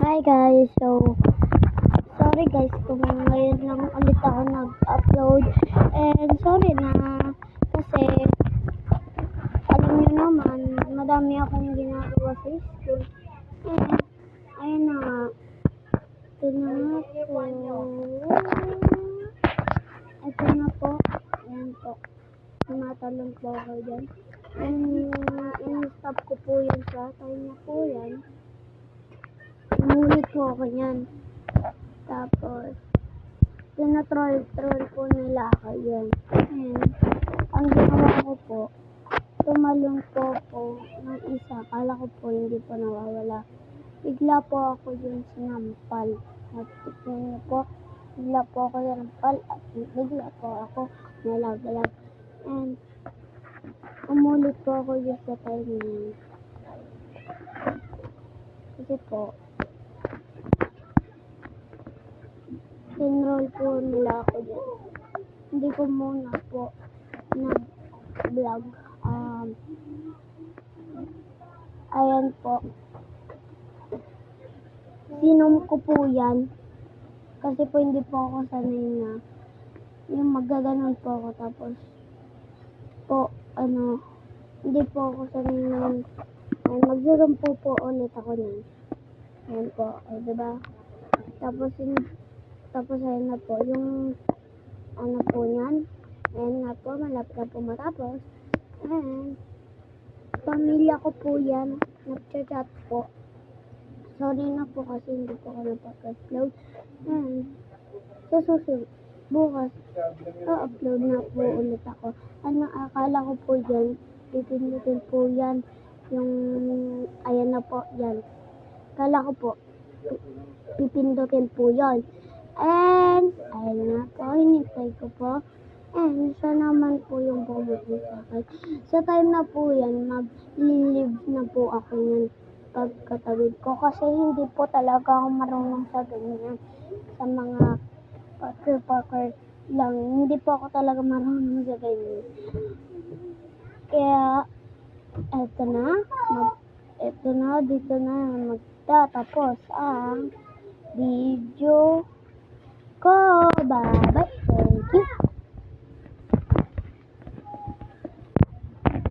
Hi guys, so sorry guys kung ngayon lang ulit ako nag-upload, and sorry na kasi alam niyo naman madami akong ginagawa sa school. Ayun na nga, ito na po, ayan po, tumatalon po ako dyan, and in-stop ko po yun sa time na po yan. Umulit po ako yan. Tapos, tinatroll po nila ako yan. And, ang ginawa ko po, tumalon po ako ng isa. Kala ko po hindi po nawawala. Bigla po ako yung sinampal. At tignan niyo po, bigla po ako sinampal at bigla po ako nalagalag. And, umulit po ako yung sa time na yun. Kasi po, enroll po nila ako dyan. Hindi ko muna po nag-vlog. Ayan po. Sinom ko po yan. Kasi po hindi po ako sanay na yung magaganon po ako. Tapos po, hindi po ako sanay na mag-zoom po ulit ako nun. Ayan po, diba? Tapos ayun na po, yung po niyan. Ayan nga po, malapit na po matapos. And, pamilya ko po yan. Nag-chat po. Sorry na po kasi hindi po ako napag-upload. And, sa susunod, bukas, upload na po ulit ako. Akala ko po dyan, pipindutin po yan. Yung, ayan na po, yan. Akala ko po, pipindutin po yan. And, ayun na po, hinintay ko po. And, siya naman po yung bumuti sa akin. Sa time na po yan, mag-live na po ako yan pagkatawid ko. Kasi hindi po talaga ako marunong sa ganyan. Sa mga parker lang. Hindi po ako talaga marunong sa ganyan. Kaya, dito na magtatapos ang video ko. Bye-bye. Thank you.